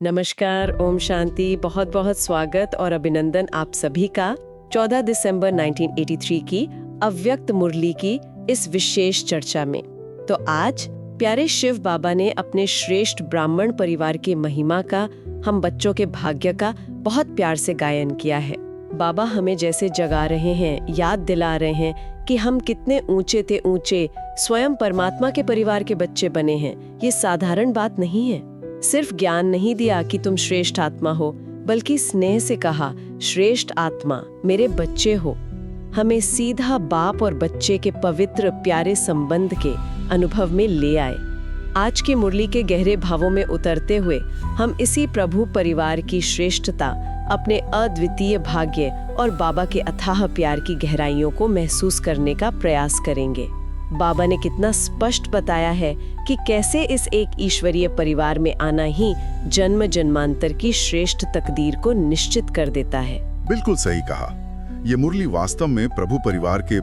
नमस्कार, ओम शांति। बहुत बहुत स्वागत और अभिनंदन आप सभी का 14 दिसंबर 1983 की अव्यक्त मुरली की इस विशेष चर्चा में। तो आज प्यारे शिव बाबा ने अपने श्रेष्ठ ब्राह्मण परिवार की महिमा का, हम बच्चों के भाग्य का बहुत प्यार से गायन किया है। बाबा हमें जैसे जगा रहे हैं, याद दिला रहे हैं कि हम कितने ऊंचे थे ऊंचे, स्वयं परमात्मा के परिवार के बच्चे बने हैं। ये साधारण बात नहीं है। सिर्फ ज्ञान नहीं दिया कि तुम श्रेष्ठ आत्मा हो, बल्कि स्नेह से कहा, श्रेष्ठ आत्मा मेरे बच्चे हो। हमें सीधा बाप और बच्चे के पवित्र प्यारे संबंध के अनुभव में ले आए। आज की मुरली के गहरे भावों में उतरते हुए हम इसी प्रभु परिवार की श्रेष्ठता, अपने अद्वितीय भाग्य और बाबा के अथाह प्यार की गहराइयों को महसूस करने का प्रयास करेंगे। बाबा ने कितना स्पष्ट बताया है कि कैसे इस एक ईश्वरीय परिवार में आना ही जन्म जन्मांतर की श्रेष्ठ तकदीर को निश्चित कर देता है। बिल्कुल सही कहा। ये मुरली वास्तव में प्रभु परिवार के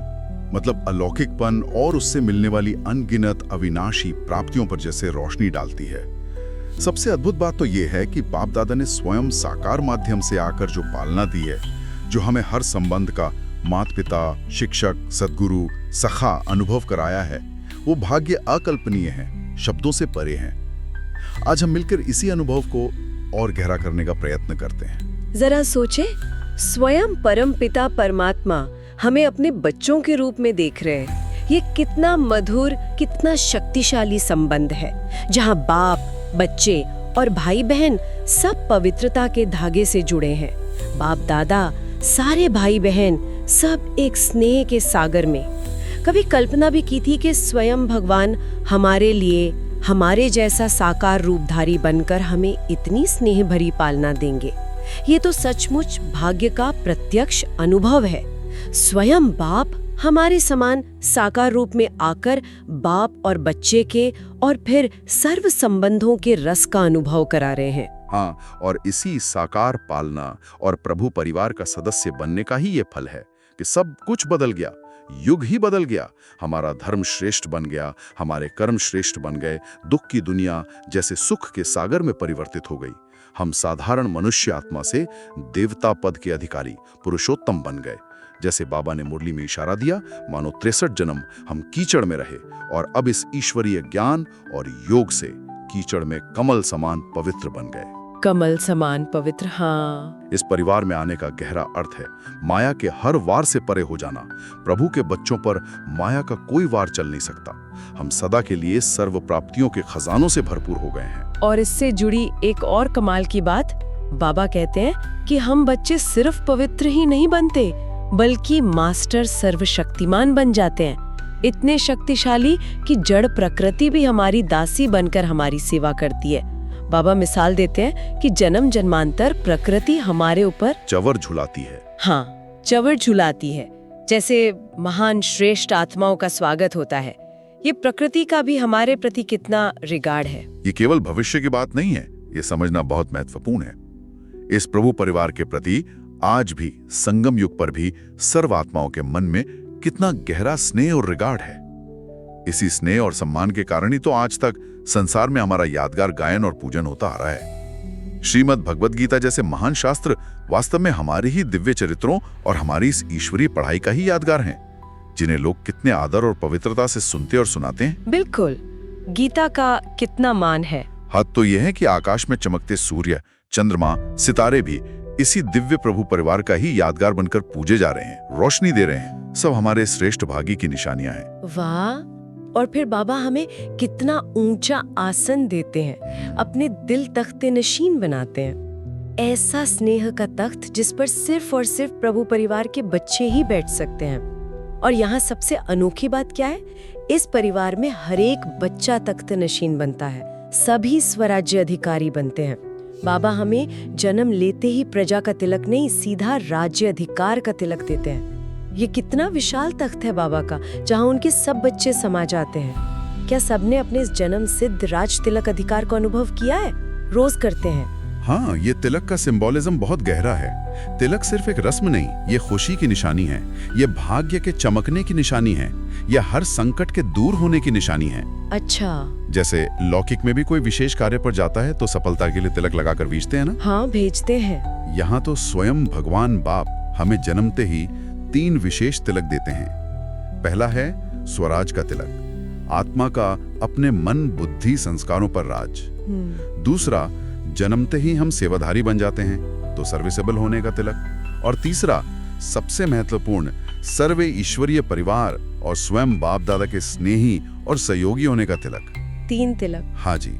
अलौकिकपन और उससे मिलने वाली अनगिनत अविनाशी प्राप्तियों पर जैसे रोशनी डालती है। सबसे अद्भुत बात तो ये है कि बाप दादा ने स्वयं साकार माध्यम से आकर जो पालना दी है, जो हमें हर संबंध का माता पिता, शिक्षक, सद्गुरु, सखा अनुभव कराया है, वो भाग्य अकल्पनीय है, शब्दों से परे हैं। आज हम मिलकर इसी अनुभव को और गहरा करने का प्रयत्न करते हैं। जरा सोचे, स्वयं परम पिता परमात्मा हमें अपने बच्चों के रूप में देख रहे हैं। ये कितना मधुर, कितना शक्तिशाली संबंध है, जहाँ बाप, बच्चे और भाई बहन सब पवित्रता के धागे से जुड़े हैं। बाप दादा, सारे भाई बहन सब एक स्नेह के सागर में। कभी कल्पना भी की थी कि स्वयं भगवान हमारे लिए हमारे जैसा साकार रूपधारी बनकर हमें इतनी स्नेह भरी पालना देंगे। ये तो सचमुच भाग्य का प्रत्यक्ष अनुभव है। स्वयं बाप हमारे समान साकार रूप में आकर बाप और बच्चे के और फिर सर्व संबंधों के रस का अनुभव करा रहे हैं। हाँ, और इसी साकार पालना और प्रभु परिवार का सदस्य बनने का ही ये फल है कि सब कुछ बदल गया, युग ही बदल गया। हमारा धर्म श्रेष्ठ बन गया, हमारे कर्म श्रेष्ठ बन गए, दुख की दुनिया जैसे सुख के सागर में परिवर्तित हो गई। हम साधारण मनुष्य आत्मा से देवता पद के अधिकारी, पुरुषोत्तम बन गए। जैसे बाबा ने मुरली में इशारा दिया, मानो 63 जन्म हम कीचड़ में रहे और अब इस ईश्वरीय ज्ञान और योग से कीचड़ में कमल समान पवित्र बन गए। कमल समान पवित्र। हाँ, इस परिवार में आने का गहरा अर्थ है माया के हर वार से परे हो जाना। प्रभु के बच्चों पर माया का कोई वार चल नहीं सकता। हम सदा के लिए सर्व प्राप्तियों के खजानों से भरपूर हो गए हैं। और इससे जुड़ी एक और कमाल की बात, बाबा कहते हैं कि हम बच्चे सिर्फ पवित्र ही नहीं बनते, बल्कि मास्टर सर्वशक्तिमान बन जाते हैं। इतने शक्तिशाली कि जड़ प्रकृति भी हमारी दासी बनकर हमारी सेवा करती है। बाबा मिसाल देते हैं कि जन्म जन्मांतर प्रकृति हमारे ऊपर चवर झुलाती है। हाँ, चवर झुलाती है। जैसे महान श्रेष्ठ आत्माओं का स्वागत होता है, ये प्रकृति का भी हमारे प्रति कितना रिगार्ड है। ये केवल भविष्य की बात नहीं है, ये समझना बहुत महत्वपूर्ण है। इस प्रभु परिवार के प्रति आज भी, संगम युग पर भी सर्व आत्माओं के मन में कितना गहरा स्नेह और रिगार्ड है। इसी स्नेह और सम्मान के कारण ही तो आज तक संसार में हमारा यादगार गायन और पूजन होता आ रहा है। श्रीमद् भगवद गीता जैसे महान शास्त्र वास्तव में हमारे ही दिव्य चरित्रों और हमारी इस ईश्वरीय पढ़ाई का ही यादगार हैं, जिन्हें लोग कितने आदर और पवित्रता से सुनते और सुनाते हैं। बिल्कुल, गीता का कितना मान है। हद तो यह है कि आकाश में चमकते सूर्य, चंद्रमा, सितारे भी इसी दिव्य प्रभु परिवार का ही यादगार बनकर पूजे जा रहे हैं, रोशनी दे रहे हैं। सब हमारे श्रेष्ठ भागी की निशानियां हैं। वाह! और फिर बाबा हमें कितना ऊंचा आसन देते हैं, अपने दिल तख्ते नशीन बनाते हैं। ऐसा स्नेह का तख्त जिस पर सिर्फ और सिर्फ प्रभु परिवार के बच्चे ही बैठ सकते हैं। और यहाँ सबसे अनोखी बात क्या है, इस परिवार में हर एक बच्चा तख्त नशीन बनता है, सभी स्वराज्य अधिकारी बनते हैं। बाबा हमें जन्म लेते ही प्रजा का तिलक नहीं, सीधा राज्य अधिकार का तिलक देते हैं। ये कितना विशाल तख्त है बाबा का, जहाँ उनके सब बच्चे समा जाते हैं। क्या सबने अपने इस जन्म सिद्ध राज तिलक अधिकार का अनुभव किया है? रोज करते हैं। हाँ, ये तिलक का सिंबोलिज्म बहुत गहरा है। तिलक सिर्फ एक रस्म नहीं, ये खुशी की निशानी है, ये भाग्य के चमकने की निशानी है, यह हर संकट के दूर होने की निशानी है। अच्छा। जैसे लौकिक में भी कोई विशेष कार्य पर जाता है तो सफलता के लिए तिलक लगाकर भेजते हैं ना। हाँ, भेजते हैं। यहाँ तो स्वयं भगवान बाप हमें जन्मते ही 3 विशेष तिलक देते हैं। पहला है स्वराज का तिलक, आत्मा का अपने मन बुद्धि संस्कारों पर राज। दूसरा, जन्मते ही हम सेवाधारी बन जाते हैं तो सर्विसेबल होने का तिलक। और तीसरा, सबसे महत्वपूर्ण, सर्वे ईश्वरीय परिवार और स्वयं बाप दादा के स्नेही और सहयोगी होने का तिलक। 3 तिलक। हाँ जी,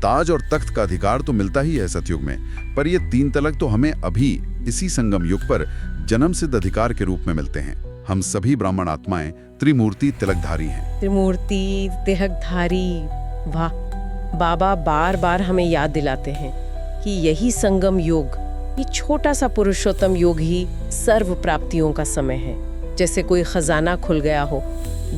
ताज और तख्त का अधिकार तो मिलता ही है सतयुग में, पर ये 3 तिलक तो हमें अभी इसी संगम युग पर जन्म सिद्ध अधिकार के रूप में मिलते हैं। हम सभी ब्राह्मण आत्माएं त्रिमूर्ति तिलकधारी हैं। त्रिमूर्ति तिलकधारी, वाह। बाबा बार बार हमें याद दिलाते हैं कि यही संगम योग, ये छोटा सा पुरुषोत्तम योग ही सर्व प्राप्तियों का समय है। जैसे कोई खजाना खुल गया हो।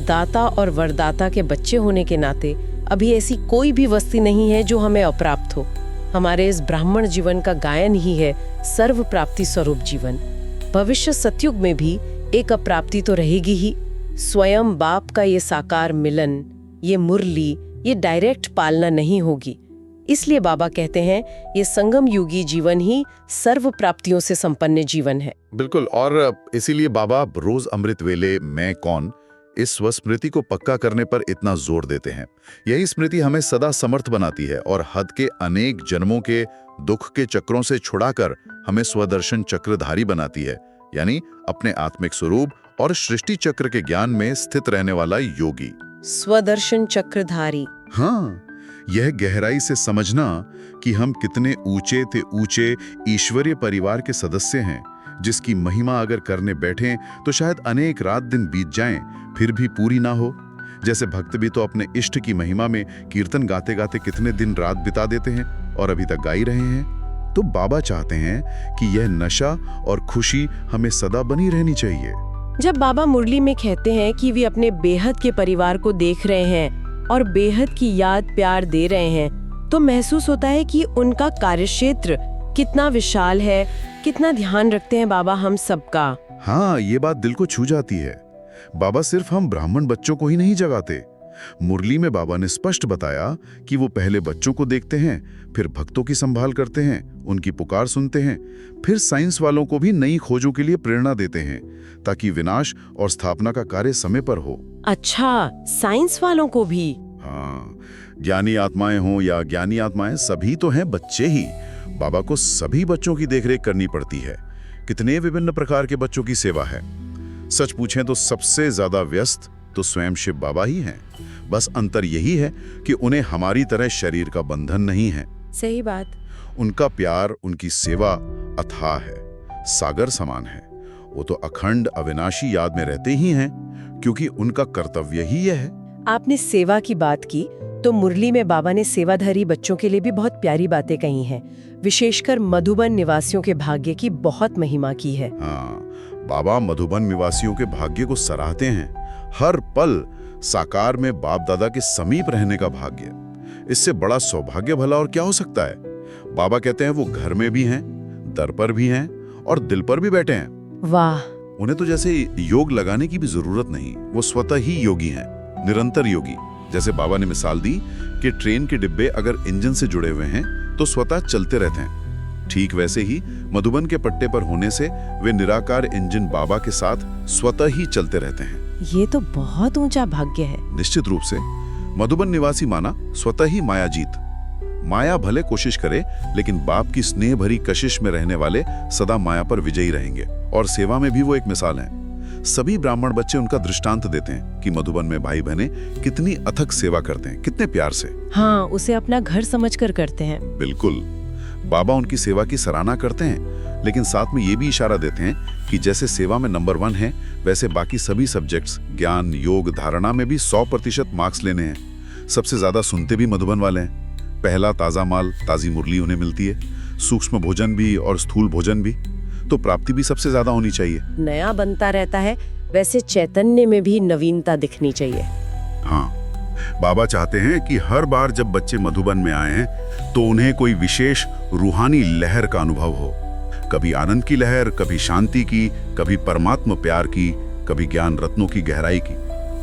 दाता और वरदाता के बच्चे होने के नाते अभी ऐसी कोई भी वस्तु नहीं है जो हमें अप्राप्त हो। हमारे इस ब्राह्मण जीवन का गायन ही है सर्व प्राप्ति स्वरूप जीवन। भविष्य सतयुग में भी एक अप्राप्ति तो रहेगी ही। स्वयं बाप का ये साकार मिलन, ये मुरली, ये डायरेक्ट पालना नहीं होगी। इसलिए बाबा कहते हैं ये संगम युगी जीवन ही सर्व प्राप्तियों से संपन्न जीवन है। बिल्कुल, और इसीलिए बाबा रोज अमृत वेले मैं कौन, इस स्वस्मृति को पक्का करने पर इतना जोर देते हैं। यही स्मृति हमें सदा समर्थ बनाती है और हद के अनेक जन्मों के दुख के चक्रों से छुड़ाकर हमें स्वदर्शन चक्रधारी बनाती है, यानी अपने आत्मिक स्वरूप और सृष्टि चक्र के ज्ञान में स्थित रहने वाला योगी। स्वदर्शन चक्रधारी। हाँ, यह गहराई से समझना कि हम कितने ऊंचे ते ऊंचे ईश्वरीय परिवार के सदस्य हैं, जिसकी महिमा अगर करने बैठें तो शायद अनेक रात दिन बीत जाएं, फिर भी पूरी ना हो। जैसे भक्त भी तो अपने इष्ट की महिमा में कीर्तन गाते गाते कितने दिन रात बिता देते हैं और अभी तक गा ही रहे हैं। तो बाबा चाहते हैं कि यह नशा और खुशी हमें सदा बनी रहनी चाहिए। जब बाबा मुरली में कहते हैं कि वे अपने बेहद के परिवार को देख रहे हैं और बेहद की याद प्यार दे रहे हैं, तो महसूस होता है कि उनका कार्यक्षेत्र कितना विशाल है, कितना ध्यान रखते हैं बाबा हम सबका। हाँ, ये बात दिल को छू जाती है। बाबा सिर्फ हम ब्राह्मण बच्चों को ही नहीं जगाते। मुरली में बाबा ने स्पष्ट बताया कि वो पहले बच्चों को देखते हैं, फिर भक्तों की संभाल करते हैं, उनकी पुकार सुनते हैं, फिर साइंस वालों को भी नई खोजों के लिए प्रेरणा देते हैं, ताकि विनाश और स्थापना का कार्य समय पर हो। अच्छा, साइंस वालों को भी? हाँ, ज्ञानी आत्माएं हों या ज्ञानी आत्माएं, सभी तो हैं बच्चे ही। बाबा को सभी बच्चों की देखरेख करनी पड़ती है। कितने विभिन्न प्रकार के बच्चों की सेवा है। सच पूछें तो सबसे ज्यादा व्यस्त तो स्वयं शिव बाबा ही हैं। बस अंतर यही है कि उन्हें हमारी तरह शरीर का बंधन नहीं है। सही बात। उनका प्यार, उनकी सेवा अथाह है, सागर समान है। वो तो अखंड अविनाशी याद में रहते ही हैं, क्योंकि उनका कर्तव्य ही यह है। आपने सेवा की बात की तो मुरली में बाबा ने सेवाधारी बच्चों के लिए भी बहुत प्यारी बातें कही हैं। विशेषकर मधुबन निवासियों के भाग्य की बहुत महिमा की है। हाँ, बाबा मधुबन निवासियों के भाग्य को सराहते हैं। हर पल साकार में बाप दादा के समीप रहने का भाग्य, इससे बड़ा सौभाग्य भला और क्या हो सकता है। बाबा कहते हैं वो घर में भी हैं, दर पर भी हैं और दिल पर भी बैठे हैं। वाह। उन्हें तो जैसे योग लगाने की भी जरूरत नहीं, वो स्वतः ही योगी हैं, निरंतर योगी। जैसे बाबा ने मिसाल दी कि ट्रेन के डिब्बे अगर इंजन से जुड़े हुए हैं तो स्वतः चलते रहते हैं, ठीक वैसे ही मधुबन के पट्टे पर होने से वे निराकार इंजन बाबा के साथ स्वतः ही चलते रहते हैं। ये तो बहुत ऊंचा भाग्य है। निश्चित रूप से मधुबन निवासी माना स्वतः ही माया जीत। माया भले कोशिश करे, लेकिन बाप की स्नेह भरी कशिश में रहने वाले सदा माया पर विजयी रहेंगे। और सेवा में भी वो एक मिसाल है। सभी ब्राह्मण बच्चे उनका दृष्टांत देते हैं कि मधुबन में भाई बहनें कितनी अथक सेवा करते हैं, कितने प्यार से। हाँ, उसे अपना घर समझकर करते हैं। बिल्कुल। बाबा उनकी सेवा की सराहना करते हैं, लेकिन साथ में ये भी इशारा देते हैं कि जैसे सेवा में नंबर 1 है, वैसे बाकी सभी सब्जेक्ट्स ज्ञान, योग, धारणा में भी 100% मार्क्स लेने हैं। सबसे ज्यादा सुनते भी मधुबन वाले हैं। पहला ताजा माल, ताजी मुरली उन्हें मिलती है। सूक्ष्म भोजन भी और स्थूल भोजन भी। तो प्राप्ति भी सबसे ज्यादा होनी चाहिए। नया बनता रहता है, वैसे चैतन्य में भी नवीनता दिखनी चाहिए। हाँ, बाबा चाहते हैं कि हर बार जब बच्चे मधुबन में आए तो उन्हें कोई विशेष रूहानी लहर का अनुभव हो। कभी आनंद की लहर, कभी शांति की, कभी परमात्मा प्यार की, कभी ज्ञान रत्नों की गहराई की।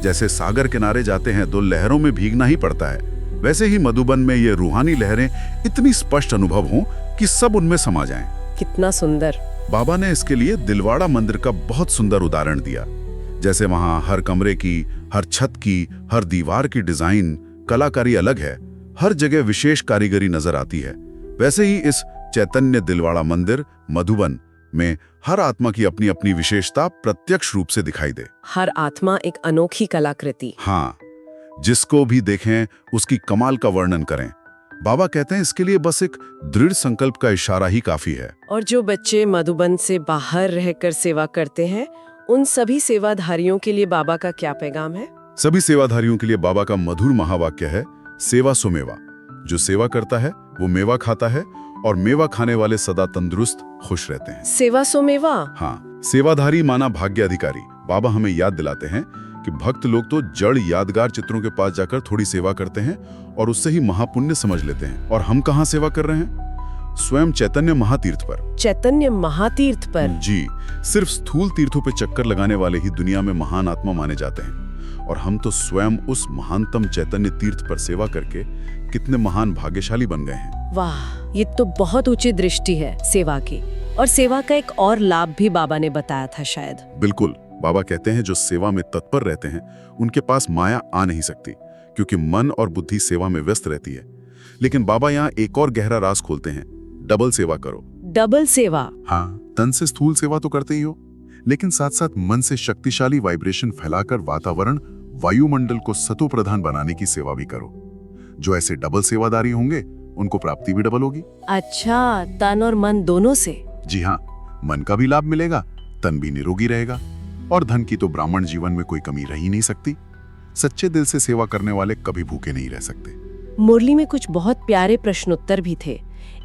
जैसे सागर किनारे जाते हैं तो लहरों में भीगना ही पड़ता है, वैसे ही मधुबन में ये रूहानी लहरें इतनी स्पष्ट अनुभव हों कि सब उनमें समा जाएं। कितना सुंदर। बाबा ने इसके लिए दिलवाड़ा मंदिर का बहुत सुंदर उदाहरण दिया। जैसे वहां हर कमरे की, हर छत की, हर दीवार की डिजाइन, कलाकारी अलग है, हर जगह विशेष कारीगरी नजर आती है। वैसे ही इस चैतन्य दिलवाड़ा मंदिर मधुबन में हर आत्मा की अपनी अपनी विशेषता प्रत्यक्ष रूप से दिखाई दे। हर आत्मा एक अनोखी कलाकृति। हाँ, जिसको भी देखें उसकी कमाल का वर्णन करें। बाबा कहते हैं इसके लिए बस एक दृढ़ संकल्प का इशारा ही काफी है। और जो बच्चे मधुबन से बाहर रहकर सेवा करते हैं, उन सभी सेवाधारियों के लिए बाबा का क्या पैगाम है? सभी सेवाधारियों के लिए बाबा का मधुर महावाक्य है, सेवा सुमेवा। जो सेवा करता है वो मेवा खाता है, और मेवा खाने वाले सदा तंदुरुस्त खुश रहते हैं। सेवा सुमेवा। हाँ, सेवाधारी माना भाग्य अधिकारी। बाबा हमें याद दिलाते हैं कि भक्त लोग तो जड़ यादगार चित्रों के पास जाकर थोड़ी सेवा करते हैं और उससे ही महापुण्य समझ लेते हैं। और हम कहाँ सेवा कर रहे हैं? स्वयं चैतन्य महातीर्थ पर। चैतन्य महातीर्थ पर? जी, सिर्फ स्थूल तीर्थों पे चक्कर लगाने वाले ही दुनिया में महान आत्मा माने जाते हैं, और हम तो स्वयं उस महानतम चैतन्य तीर्थ पर सेवा करके कितने महान भाग्यशाली बन गए हैं। वाह, ये तो बहुत ऊंची दृष्टि है सेवा की। और सेवा का एक और लाभ भी बाबा ने बताया था शायद। बिल्कुल, बाबा कहते हैं जो सेवा में तत्पर रहते हैं उनके पास माया आ नहीं सकती, क्योंकि मन और बुद्धि सेवा में व्यस्त रहती है। लेकिन बाबा यहाँ एक और गहरा राज खोलते हैं, डबल सेवा करो। डबल सेवा? हाँ, तन से स्थूल सेवा तो करते ही हो, लेकिन साथ साथ मन से शक्तिशाली वाइब्रेशन फैलाकर वातावरण, वायुमंडल को सतो प्रधान बनाने की सेवा भी करो। जो ऐसे डबल सेवादारी होंगे उनको प्राप्ति भी डबल होगी। अच्छा, तन और मन दोनों से? जी हाँ, मन का भी लाभ मिलेगा, तन भी निरोगी रहेगा, और धन की तो ब्राह्मण जीवन में कोई कमी रह ही नहीं सकती। सच्चे दिल से सेवा करने वाले कभी भूखे नहीं रह सकते। मुरली में कुछ बहुत प्यारे प्रश्नोत्तर भी थे।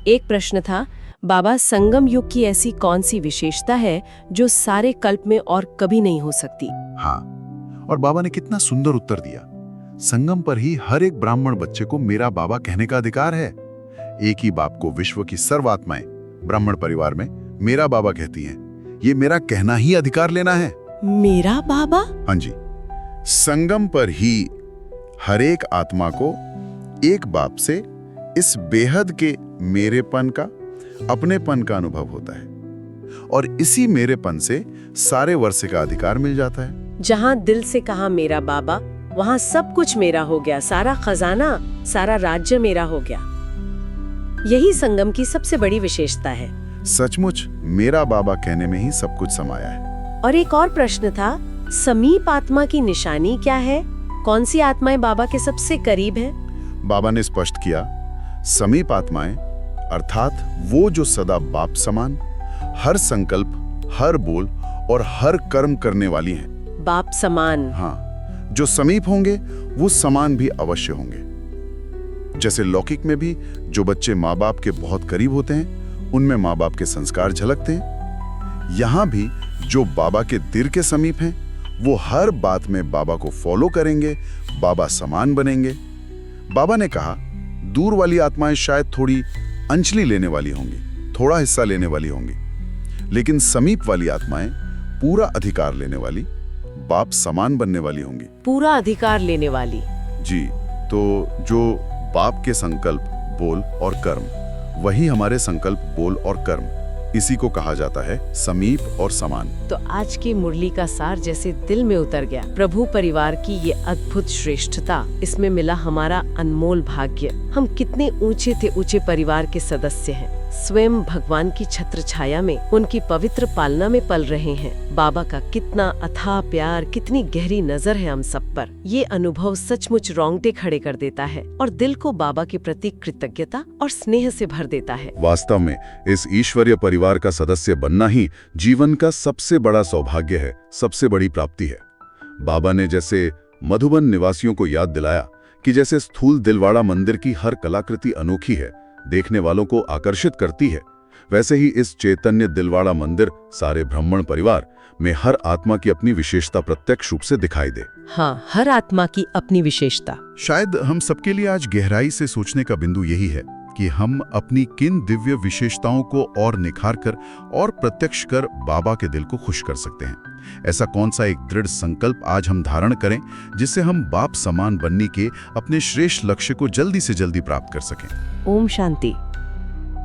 एक प्रश्न था, बाबा संगम युग की ऐसी कौन सी विशेषता है जो सारे कल्प में और कभी नहीं हो सकती? हाँ, और बाबा ने कितना सुंदर उत्तर दिया। संगम पर ही हर एक ब्राह्मण बच्चे को मेरा बाबा कहने का अधिकार है। एक ही बाप को विश्व की सर्व आत्माएं ब्राह्मण परिवार में मेरा बाबा कहती हैं। ये मेरा कहना ही अधिकार लेना है। मेरा बाबा? हाँ जी, संगम पर ही हर एक आत्मा को एक बाप से इस बेहद के मेरेपन का, अपनेपन का अनुभव होता है, और इसी मेरेपन से सारे वर्षे का अधिकार मिल जाता है। जहाँ दिल से कहा मेरा बाबा, वहाँ सब कुछ मेरा हो गया, सारा खजाना, सारा राज्य मेरा हो गया। यही संगम की सबसे बड़ी विशेषता है। सचमुच मेरा बाबा कहने में ही सब कुछ समाया है। और एक और प्रश्न था, समीप आत्मा की निशानी क्या है? कौन सी आत्माएं बाबा के सबसे करीब हैं? बाबा ने स्पष्ट किया, समीप आत्माएं अर्थात वो जो सदा बाप समान, हर संकल्प, हर बोल और हर कर्म करने वाली हैं। बाप समान? हाँ, जो समीप होंगे वो समान भी अवश्य होंगे। जैसे लौकिक में भी जो बच्चे माँ बाप के बहुत करीब होते हैं उनमें माँ बाप के संस्कार झलकते हैं, यहाँ भी जो बाबा के दिल के समीप हैं वो हर बात में बाबा को फॉलो करेंगे, बाबा समान बनेंगे। बाबा ने कहा, दूर वाली आत्माएं शायद थोड़ी अंजलि लेने वाली होंगी, थोड़ा हिस्सा लेने वाली होंगी, लेकिन समीप वाली आत्माएं पूरा अधिकार लेने वाली, बाप समान बनने वाली होंगी। पूरा अधिकार लेने वाली? जी, तो जो बाप के संकल्प, बोल और कर्म, वही हमारे संकल्प, बोल और कर्म, इसी को कहा जाता है समीप और समान। तो आज की मुरली का सार जैसे दिल में उतर गया। प्रभु परिवार की ये अद्भुत श्रेष्ठता, इसमें मिला हमारा अनमोल भाग्य। हम कितने ऊंचे से ऊंचे परिवार के सदस्य हैं, स्वयं भगवान की छत्र छाया में, उनकी पवित्र पालना में पल रहे हैं। बाबा का कितना अथाह प्यार, कितनी गहरी नजर है हम सब पर। ये अनुभव सचमुच रोंगटे खड़े कर देता है और दिल को बाबा के प्रति कृतज्ञता और स्नेह से भर देता है। वास्तव में इस ईश्वरीय परिवार का सदस्य बनना ही जीवन का सबसे बड़ा सौभाग्य है, सबसे बड़ी प्राप्ति है। बाबा ने जैसे मधुबन निवासियों को याद दिलाया कि जैसे स्थूल दिलवाड़ा मंदिर की हर कलाकृति अनोखी है, देखने वालों को आकर्षित करती है, वैसे ही इस चैतन्य दिलवाड़ा मंदिर सारे ब्राह्मण परिवार में हर आत्मा की अपनी विशेषता प्रत्यक्ष रूप से दिखाई दे। हाँ, हर आत्मा की अपनी विशेषता। शायद हम सबके लिए आज गहराई से सोचने का बिंदु यही है कि हम अपनी किन दिव्य विशेषताओं को और निखार कर और प्रत्यक्ष कर बाबा के दिल को खुश कर सकते हैं। ऐसा कौन सा एक दृढ़ संकल्प आज हम धारण करें जिससे हम बाप समान बनने के अपने श्रेष्ठ लक्ष्य को जल्दी से जल्दी प्राप्त कर सकें। ओम शांति।